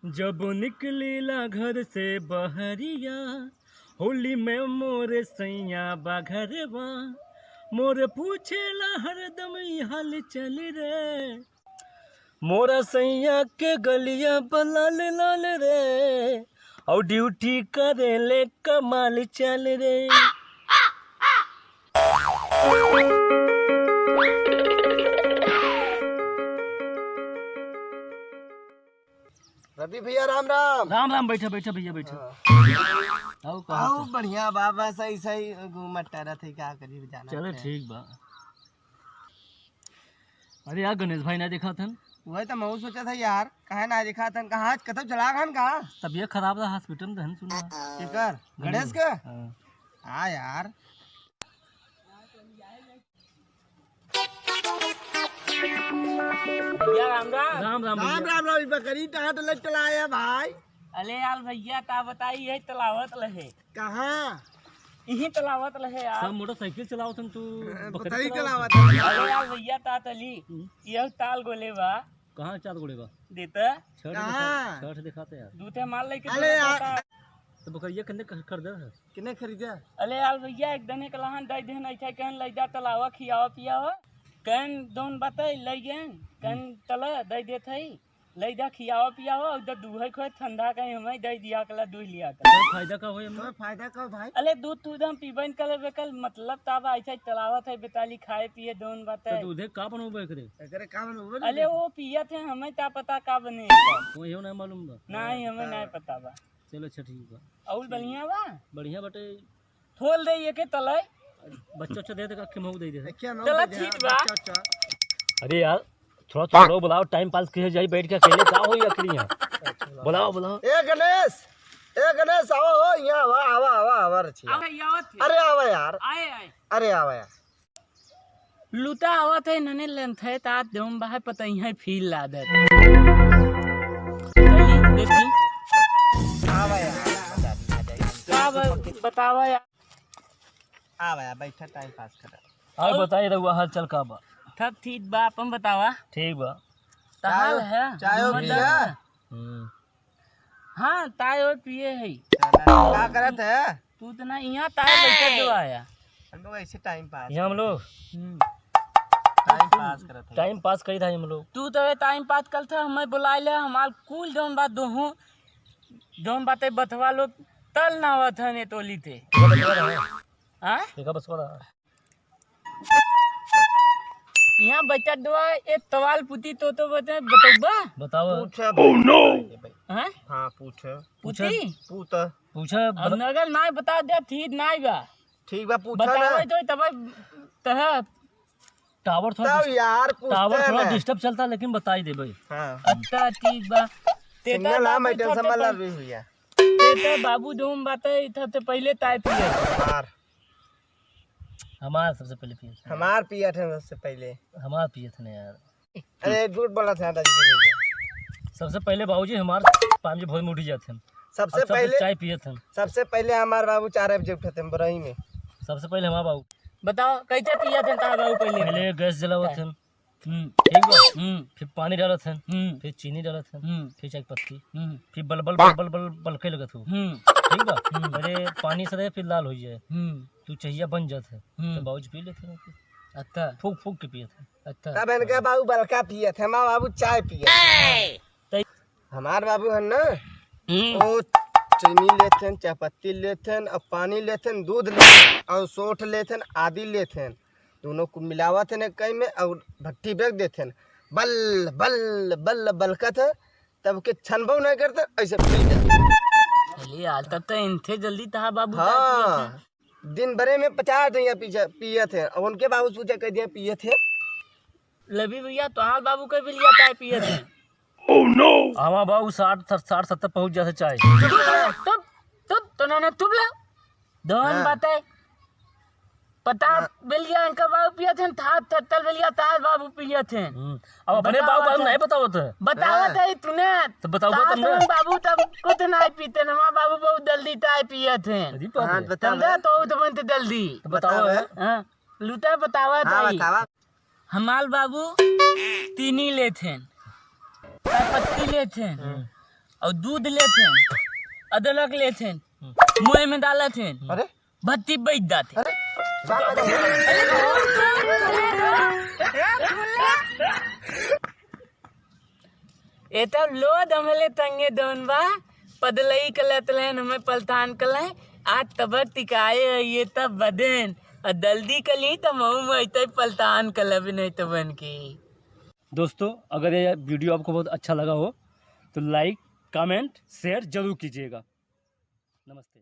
जब निकलीला घर से बहरिया, होली में मोरे सैया बाघरवा, मोरे पूछेला हरदम हाल चल रे, मोरा सैया के गलिया बलाल लाल रे, और ड्यूटी करे ले कमाल चल रे। रवि भैया राम राम। राम राम, बैठा बैठा भैया बैठा। आओ बढ़िया बाबा, सही सही घूमत टहरत है, क्या करी जाना। चलो ठीक बा। अरे यार गणेश भाई ना देखा था? वही तो मैं सोचा था यार, कहे ना देखा था, कहाँ कतब चला गन, कहाँ तबीयत खराब था, हॉस्पिटल में रहन सुना। केकर गणेश के? हाँ। हाँ यार, भैया राम राम। राम राम राम राम राम। बकरी कहाँ तो लग चला है भाई? अरे यार भैया ता बताई है तलावत लहे, कहाँ यही तलावत लहे यार। सब मोटरसाइकिल चलाओ तुम तू बकरी चलावा अरे यार भैया ता तली यह ताल गोले बा कहाँ चार गोड़े बा देता कहाँ? छठ दिखाते यार। दूते माल लेके अरे यार, तो बकरिया कन्ने कर दे है। किने खरीदा? अरे यार भैया एक दने के लहान दई देन ऐसा कहन लइदा तलावा खियावा पियावा कहन दोन बताई लई गन कहन तला दई देत है लइदा खियावा पियावा उधर दूहे खोए ठंडा कहीं हमें दई दिया कला दूह लिया कर। तो फायदा का होए तो फायदा का भाई? अरे दूध तू हम पीबन कर बेकल मतलब ताबा ऐसा तलावत है बेताली खाए पिए दोन बताए। तो दूधे का बनोबे एकरे? एकरे का बनू? अरे वो पियत है हमें ता पता का बने तो यो ना मालूम बा। नहीं हमें नहीं पता बा। चलो अच्छा ठीक बा, और बढ़िया बा बढ़िया बटे। खोल दे ये के तले बच्चा अच्छा दे दे का केमऊ दे दे। चलो ठीक बा। अरे यार थोड़ा थोड़ा बुलाओ, टाइम पास किए जाई बैठ के अकेले का होई अकड़ी यहां। बुलाओ बुलाओ। ए गणेश आओ हो, यहाँ आवा आवा आवा आवा रची। अरे आवा यार, आए आए अरे आवा यार। लुटा आवत है नने लेंथ है ता दम बाहे पता ही है फील ला दे देखी आवा यार, का बतावा यार। आवा यार, बैठा टाइम पास कर। और बताइए रहुआ हाल चल का बा? सब ठीक बा, अपन बतावा ठीक बा। तहाल है चाय हो पिया? हाँ ताय और पिए है। क्या करत है? तू तो ना यहाँ ताय बैठे दो आया। हम लोग ऐसे टाइम पास ये हम लोग करत है। टाइम पास करी था हम लोग। तू तो टाइम पास कल था हमें बुला ले हमार कुल दोन बात दोहूं दोन बातें बतवा लोग तल ना हुआ था ने तोली थे। हाँ देखा बस वाला यहाँ बच्चा दुआ एक सवाल पूछी तो बता बतौबा बताओ। पूछा नो। हाँ हाँ पूछ पूछी पूछा अब अगर ना बता दे ठीक ना बा ठीक बा, पूछा ना बतावे तो तब तह टावर तब थोड़ा यार, टावर पूछते थोड़ा ना। डिस्टर्ब चलता लेकिन बताई दे भाई। हाँ अच्छा ठीक बा सिग्नल आ मैटर संभाल भी हुआ। तेता बाबू दोम बातें सबसे पहले ताय पिए हमारा सबसे पहले पिए थे। हमार पिया थे सबसे पहले। हमारा पिए थे ना यार। अरे झूठ बोला था दादी भैया। सबसे पहले बाबूजी हमारे पाँच बजे भोर में उठ जाते हैं। सबसे पहले चाय पिए थे। सबसे पहले हमारे बाबू 4 बजे उठते हैं बरही में। सबसे पहले हमारा बाबू बताओ कैसे पिया थे तार बाबू पहले पहले गैस जलावत थे। ठीक बा। फिर पानी डालत थे, फिर चीनी डालत थे, फिर चाय पत्ती, फिर बल बल बल बल बल बलके लगत हो। ठीक बा। अरे पानी से फिर लाल हो जाए तू चाहिए बन जाते तो बाबूजी पी लेते हैं। अच्छा फूक फूक के पिए थे। अच्छा तब इनके बाबू बलका पिए थे, हमारे बाबू चाय पिए थे। हमारे बाबू है ना, वो चीनी लेते हैं, चाय पत्ती लेते हैं, और पानी लेते हैं, दूध लेते हैं, और सोठ लेते हैं, आदि लेते हैं, दोनों को मिलावत है कई में, और भट्टी बेच देते हैं। बल बल बल बलकत है, तब के छनबो नहीं करते, ऐसे पी जाते। अरे यार तब तो इनसे जल्दी तहा बाबू हाँ, दिन भरे में 50 दिया पिए थे, और उनके बाबू पूछे कह दिया पिए थे। लवी भैया तो हाँ बाबू का भी लिया चाय पिए थे। हमारा बाबू 60-70 पहुँच जाते चाय। तब तो ना तुम ला दोन बातें पता बेलिया इनका बाबू पिए थे था तल बेलिया तार बाबू पिए थे। अब अपने बाबू नहीं बताओ तो बतावा था तूने तो बताओ तुमने। बाबू तब कुछ नहीं पीते ना हमारे बाबू बहुत जल्दी चाय पिए थे। समझा तो बनते जल्दी बताओ। हाँ लुटा बतावा था। हमार बाबू तीनी ले थे, चाय पत्ती ले थे, और दूध लेते अदरक लेते मुँह में डालते अरे भत्ती बैठ जाते अरे का ये तब लो दमले तंगे दोन बा पदलई कलतलेन हमें पलतान कले आज तब टिकाए ये तब बदेन और जल्दी कली तो मऊ में पलतान कलब नहीं तो बन की। दोस्तों अगर ये वीडियो आपको बहुत अच्छा लगा हो तो लाइक कमेंट शेयर जरूर कीजिएगा। नमस्ते।